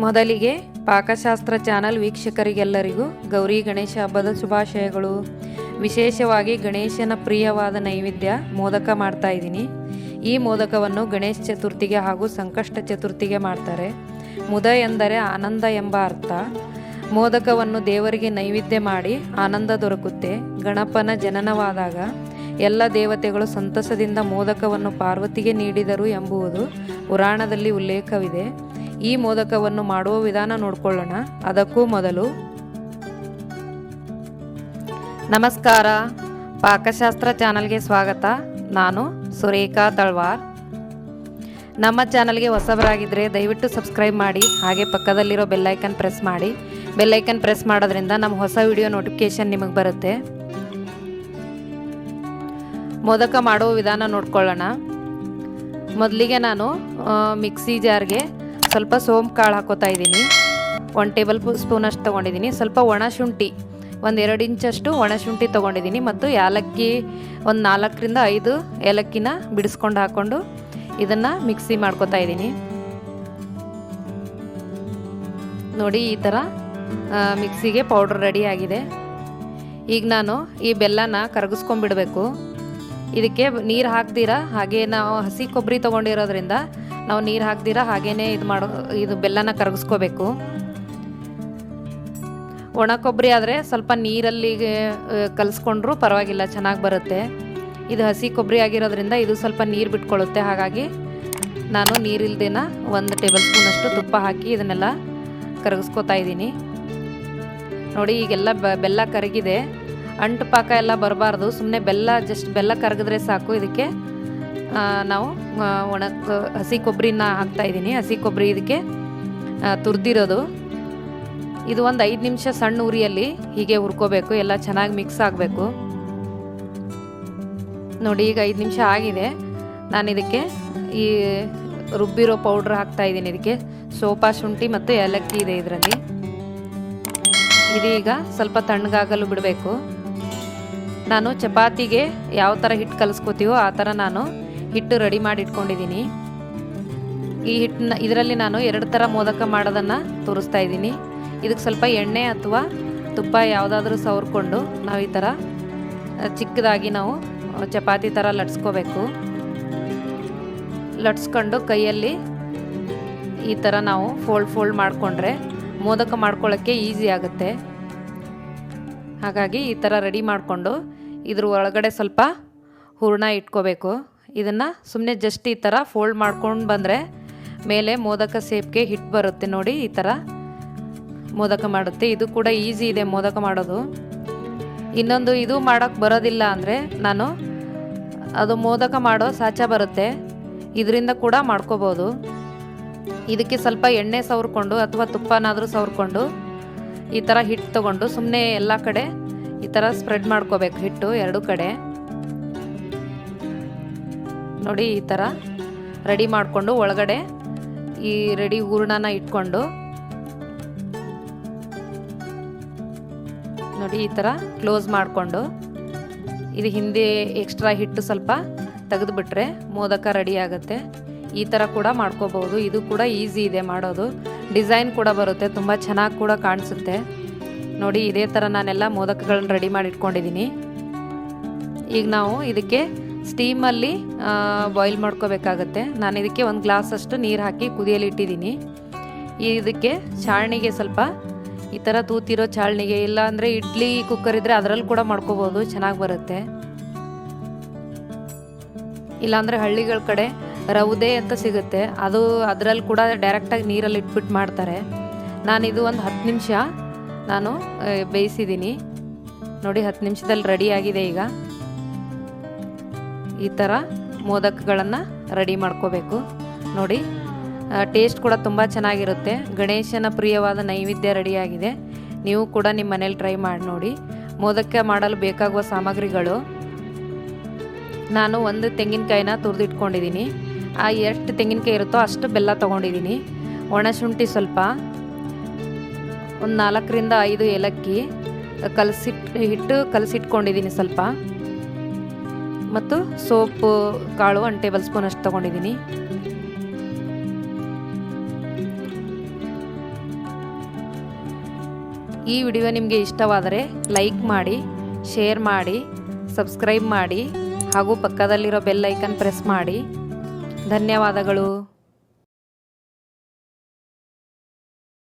ಮೊದಲಿಗೆ ಪಾಕಶಾಸ್ತ್ರ ಚಾನಲ್ ವೀಕ್ಷಕರಿಗೆಲ್ಲರಿಗೂ ಗೌರಿ ಗಣೇಶ ಹಬ್ಬದ ಶುಭಾಶಯಗಳು. ವಿಶೇಷವಾಗಿ ಗಣೇಶನ ಪ್ರಿಯವಾದ ನೈವೇದ್ಯ ಮೋದಕ ಮಾಡ್ತಾ ಇದ್ದೀನಿ. ಈ ಮೋದಕವನ್ನು ಗಣೇಶ ಚತುರ್ಥಿಗೆ ಹಾಗೂ ಸಂಕಷ್ಟ ಚತುರ್ಥಿಗೆ ಮಾಡ್ತಾರೆ. ಮುದ ಎಂದರೆ ಆನಂದ ಎಂಬ ಅರ್ಥ. ಮೋದಕವನ್ನು ದೇವರಿಗೆ ನೈವೇದ್ಯ ಮಾಡಿ ಆನಂದ ದೊರಕುತ್ತೆ. ಗಣಪನ ಜನನವಾದಾಗ ಎಲ್ಲ ದೇವತೆಗಳು ಸಂತಸದಿಂದ ಮೋದಕವನ್ನು ಪಾರ್ವತಿಗೆ ನೀಡಿದರು ಎಂಬುದು ಪುರಾಣದಲ್ಲಿ ಉಲ್ಲೇಖವಿದೆ. ಈ ಮೋದಕವನ್ನು ಮಾಡುವ ವಿಧಾನ ನೋಡ್ಕೊಳ್ಳೋಣ. ಅದಕ್ಕೂ ಮೊದಲು ನಮಸ್ಕಾರ, ಪಾಕಶಾಸ್ತ್ರ ಚಾನಲ್ಗೆ ಸ್ವಾಗತ. ನಾನು ಸುರೇಖಾ ತಳ್ವಾರ್. ನಮ್ಮ ಚಾನಲ್ಗೆ ಹೊಸಬರಾಗಿದ್ದರೆ ದಯವಿಟ್ಟು ಸಬ್ಸ್ಕ್ರೈಬ್ ಮಾಡಿ, ಹಾಗೆ ಪಕ್ಕದಲ್ಲಿರೋ ಬೆಲ್ಲೈಕನ್ ಪ್ರೆಸ್ ಮಾಡಿ. ಬೆಲ್ಲೈಕನ್ ಪ್ರೆಸ್ ಮಾಡೋದ್ರಿಂದ ನಮ್ಮ ಹೊಸ ವಿಡಿಯೋ ನೋಟಿಫಿಕೇಷನ್ ನಿಮಗೆ ಬರುತ್ತೆ. ಮೋದಕ ಮಾಡುವ ವಿಧಾನ ನೋಡ್ಕೊಳ್ಳೋಣ. ಮೊದಲಿಗೆ ನಾನು ಮಿಕ್ಸಿ ಜಾರ್ಗೆ ಸ್ವಲ್ಪ ಸೋಂಪು ಕಾಳು ಹಾಕೋತಾ ಇದ್ದೀನಿ. 1 ಟೇಬಲ್ ಸ್ಪೂನಷ್ಟು ತೊಗೊಂಡಿದ್ದೀನಿ. ಸ್ವಲ್ಪ ಒಣಶುಂಠಿ, 1-2 ಇಂಚಷ್ಟು ಒಣಶುಂಠಿ ತೊಗೊಂಡಿದ್ದೀನಿ. ಮತ್ತು ಏಲಕ್ಕಿ ಒಂದು 4ರಿಂದ 5 ಏಲಕ್ಕಿನ ಬಿಡಿಸ್ಕೊಂಡು ಹಾಕ್ಕೊಂಡು ಇದನ್ನು ಮಿಕ್ಸಿ ಮಾಡ್ಕೋತಾ ಇದ್ದೀನಿ. ನೋಡಿ, ಈ ಥರ ಮಿಕ್ಸಿಗೆ ಪೌಡ್ರ್ ರೆಡಿ ಆಗಿದೆ. ಈಗ ನಾನು ಈ ಬೆಲ್ಲನ ಕರಗಿಸ್ಕೊಂಡ್ಬಿಡಬೇಕು. ಇದಕ್ಕೆ ನೀರು ಹಾಕ್ದಿರ, ಹಾಗೆ ನಾವು ಹಸಿ ಕೊಬ್ಬರಿ ತೊಗೊಂಡಿರೋದ್ರಿಂದ ನಾವು ನೀರು ಹಾಕ್ದಿರ ಹಾಗೇ ಇದು ಬೆಲ್ಲನ ಕರಗಿಸ್ಕೋಬೇಕು. ಒಣ ಕೊಬ್ಬರಿ ಆದರೆ ಸ್ವಲ್ಪ ನೀರಲ್ಲಿ ಕಲಿಸ್ಕೊಂಡ್ರೂ ಪರವಾಗಿಲ್ಲ, ಚೆನ್ನಾಗಿ ಬರುತ್ತೆ. ಇದು ಹಸಿ ಕೊಬ್ಬರಿ ಆಗಿರೋದ್ರಿಂದ ಇದು ಸ್ವಲ್ಪ ನೀರು ಬಿಟ್ಕೊಳ್ಳುತ್ತೆ. ಹಾಗಾಗಿ ನಾನು ನೀರಿಲ್ದೇನ 1 ಟೇಬಲ್ ಸ್ಪೂನಷ್ಟು ತುಪ್ಪ ಹಾಕಿ ಇದನ್ನೆಲ್ಲ ಕರಗಿಸ್ಕೋತಾ ಇದ್ದೀನಿ. ನೋಡಿ, ಈಗೆಲ್ಲ ಬೆಲ್ಲ ಕರಗಿದೆ. ಅಂಟು ಪಾಕ ಎಲ್ಲ ಬರಬಾರ್ದು, ಸುಮ್ಮನೆ ಜಸ್ಟ್ ಬೆಲ್ಲ ಕರಗಿದ್ರೆ ಸಾಕು. ಇದಕ್ಕೆ ನಾವು ಹಸಿ ಕೊಬ್ಬರಿನ ಹಾಕ್ತಾಯಿದ್ದೀನಿ. ಹಸಿ ಕೊಬ್ಬರಿ ಇದಕ್ಕೆ ತುರಿದಿರೋದು. ಇದು ಒಂದು 5 ನಿಮಿಷ ಸಣ್ಣ ಉರಿಯಲ್ಲಿ ಹೀಗೆ ಹುರ್ಕೋಬೇಕು. ಎಲ್ಲ ಚೆನ್ನಾಗಿ ಮಿಕ್ಸ್ ಆಗಬೇಕು. ನೋಡಿ, ಈಗ 5 ನಿಮಿಷ ಆಗಿದೆ. ನಾನು ಇದಕ್ಕೆ ಈ ರುಬ್ಬಿರೋ ಪೌಡ್ರ್ ಹಾಕ್ತಾಯಿದ್ದೀನಿ. ಇದಕ್ಕೆ ಸೋಪಾ, ಶುಂಠಿ ಮತ್ತು ಏಲಕ್ಕಿ ಇದೆ ಇದರಲ್ಲಿ. ಇದೀಗ ಸ್ವಲ್ಪ ತಣ್ಣಗಾಗಲು ಬಿಡಬೇಕು. ನಾನು ಚಪಾತಿಗೆ ಯಾವ ಥರ ಹಿಟ್ಟು ಕಲಿಸ್ಕೋತೀವೋ ಆ ಥರ ನಾನು ಹಿಟ್ಟು ರೆಡಿ ಮಾಡಿ ಇಟ್ಕೊಂಡಿದ್ದೀನಿ. ಈ ಹಿಟ್ಟನ್ನ ಇದರಲ್ಲಿ ನಾನು 2 ಥರ ಮೋದಕ ಮಾಡೋದನ್ನು ತೋರಿಸ್ತಾ ಇದ್ದೀನಿ. ಇದಕ್ಕೆ ಸ್ವಲ್ಪ ಎಣ್ಣೆ ಅಥವಾ ತುಪ್ಪ ಯಾವುದಾದ್ರೂ ಸವರ್ಕೊಂಡು ನಾವು ಈ ಥರ ಚಿಕ್ಕದಾಗಿ ನಾವು ಚಪಾತಿ ಥರ ಲಟ್ಸ್ಕೋಬೇಕು. ಲಟ್ಸ್ಕೊಂಡು ಕೈಯಲ್ಲಿ ಈ ಥರ ನಾವು ಫೋಲ್ಡ್ ಮಾಡಿಕೊಂಡ್ರೆ ಮೋದಕ ಮಾಡ್ಕೊಳ್ಳೋಕ್ಕೆ ಈಸಿ ಆಗುತ್ತೆ. ಹಾಗಾಗಿ ಈ ಥರ ರೆಡಿ ಮಾಡಿಕೊಂಡು ಇದ್ರ ಒಳಗಡೆ ಸ್ವಲ್ಪ ಹೂರಣ ಇಟ್ಕೋಬೇಕು. ಇದನ್ನು ಸುಮ್ಮನೆ ಜಸ್ಟ್ ಈ ಥರ ಫೋಲ್ಡ್ ಮಾಡ್ಕೊಂಡು ಬಂದರೆ ಮೇಲೆ ಮೋದಕ ಸೇಪ್ಗೆ ಹಿಟ್ಟು ಬರುತ್ತೆ. ನೋಡಿ, ಈ ಥರ ಮೋದಕ ಮಾಡುತ್ತೆ. ಇದು ಕೂಡ ಈಸಿ ಇದೆ ಮೋದಕ ಮಾಡೋದು. ಇನ್ನೊಂದು, ಇದು ಮಾಡೋಕ್ಕೆ ಬರೋದಿಲ್ಲ ಅಂದರೆ ನಾನು ಅದು ಮೋದಕ ಮಾಡೋ ಸಾಚ ಬರುತ್ತೆ, ಇದರಿಂದ ಕೂಡ ಮಾಡ್ಕೋಬೋದು. ಇದಕ್ಕೆ ಸ್ವಲ್ಪ ಎಣ್ಣೆ ಸವರ್ಕೊಂಡು ಅಥವಾ ತುಪ್ಪನಾದರೂ ಸವರ್ಕೊಂಡು ಈ ಥರ ಹಿಟ್ಟು ತೊಗೊಂಡು ಸುಮ್ಮನೆ ಎಲ್ಲ ಕಡೆ ಈ ಥರ ಸ್ಪ್ರೆಡ್ ಮಾಡ್ಕೋಬೇಕು ಹಿಟ್ಟು 2 ಕಡೆ. ನೋಡಿ, ಈ ಥರ ರೆಡಿ ಮಾಡಿಕೊಂಡು ಒಳಗಡೆ ಈ ರೆಡಿ ಹೂರಣನ ಇಟ್ಕೊಂಡು ನೋಡಿ ಈ ಥರ ಕ್ಲೋಸ್ ಮಾಡಿಕೊಂಡು ಇದು ಹಿಂದೆ ಎಕ್ಸ್ಟ್ರಾ ಹಿಟ್ಟು ಸ್ವಲ್ಪ ತೆಗೆದುಬಿಟ್ರೆ ಮೋದಕ ರೆಡಿ ಆಗುತ್ತೆ. ಈ ಥರ ಕೂಡ ಮಾಡ್ಕೋಬಹುದು. ಇದು ಕೂಡ ಈಸಿ ಇದೆ ಮಾಡೋದು. ಡಿಸೈನ್ ಕೂಡ ಬರುತ್ತೆ, ತುಂಬ ಚೆನ್ನಾಗಿ ಕೂಡ ಕಾಣಿಸುತ್ತೆ. ನೋಡಿ, ಇದೇ ಥರ ನಾನೆಲ್ಲ ಮೋದಕಗಳನ್ನ ರೆಡಿ ಮಾಡಿ ಇಟ್ಕೊಂಡಿದ್ದೀನಿ. ಈಗ ನಾವು ಇದಕ್ಕೆ ಸ್ಟೀಮಲ್ಲಿ ಬಾಯ್ಲ್ ಮಾಡ್ಕೋಬೇಕಾಗತ್ತೆ. ನಾನು ಇದಕ್ಕೆ 1 ಗ್ಲಾಸಷ್ಟು ನೀರು ಹಾಕಿ ಕುದಿಯಲು ಇಟ್ಟಿದ್ದೀನಿ. ಇದಕ್ಕೆ ಚಾಳ್ಣಿಗೆ ಸ್ವಲ್ಪ ಈ ಥರ ತೂತಿರೋ ಚಾಳ್ಣಿಗೆ, ಇಲ್ಲ ಅಂದರೆ ಇಡ್ಲಿ ಕುಕ್ಕರ್ ಇದ್ದರೆ ಅದರಲ್ಲಿ ಕೂಡ ಮಾಡ್ಕೋಬೋದು, ಚೆನ್ನಾಗಿ ಬರುತ್ತೆ. ಇಲ್ಲಾಂದರೆ ಹಳ್ಳಿಗಳ ಕಡೆ ರೌದೆ ಅಂತ ಸಿಗುತ್ತೆ, ಅದರಲ್ಲಿ ಕೂಡ ಡೈರೆಕ್ಟಾಗಿ ನೀರಲ್ಲಿ ಇಟ್ಬಿಟ್ಟು ಮಾಡ್ತಾರೆ. ನಾನಿದು ಒಂದು 10 ನಿಮಿಷ ನಾನು ಬೇಯಿಸಿದ್ದೀನಿ. ನೋಡಿ, 10 ನಿಮಿಷದಲ್ಲಿ ರೆಡಿಯಾಗಿದೆ. ಈಗ ಈ ಥರ ಮೋದಕಗಳನ್ನು ರೆಡಿ ಮಾಡ್ಕೋಬೇಕು. ನೋಡಿ, ಟೇಸ್ಟ್ ಕೂಡ ತುಂಬ ಚೆನ್ನಾಗಿರುತ್ತೆ. ಗಣೇಶನ ಪ್ರಿಯವಾದ ನೈವೇದ್ಯ ರೆಡಿಯಾಗಿದೆ. ನೀವು ಕೂಡ ನಿಮ್ಮ ಮನೇಲಿ ಟ್ರೈ ಮಾಡಿ ನೋಡಿ. ಮೋದಕ ಮಾಡಲು ಬೇಕಾಗುವ ಸಾಮಗ್ರಿಗಳು: ನಾನು 1 ತೆಂಗಿನಕಾಯಿನ ತುರಿದಿಟ್ಕೊಂಡಿದ್ದೀನಿ. ಎಷ್ಟು ತೆಂಗಿನಕಾಯಿ ಇರುತ್ತೋ ಅಷ್ಟು ಬೆಲ್ಲ ತೊಗೊಂಡಿದ್ದೀನಿ. ಒಣಶುಂಠಿ ಸ್ವಲ್ಪ, ಒಂದು 4ರಿಂದ 5 ಏಲಕ್ಕಿ ಹಿಟ್ಟು ಕಲಸಿಟ್ಕೊಂಡಿದ್ದೀನಿ ಸ್ವಲ್ಪ. ಮತ್ತು ಸೋಪು ಕಾಳು 1 ಟೇಬಲ್ ಸ್ಪೂನ್ ಅಷ್ಟು ತೊಗೊಂಡಿದ್ದೀನಿ. ಈ ವಿಡಿಯೋ ನಿಮಗೆ ಇಷ್ಟವಾದರೆ ಲೈಕ್ ಮಾಡಿ, ಶೇರ್ ಮಾಡಿ, ಸಬ್ಸ್ಕ್ರೈಬ್ ಮಾಡಿ ಹಾಗೂ ಪಕ್ಕದಲ್ಲಿರೋ ಬೆಲ್ ಐಕನ್ ಪ್ರೆಸ್ ಮಾಡಿ. ಧನ್ಯವಾದಗಳು.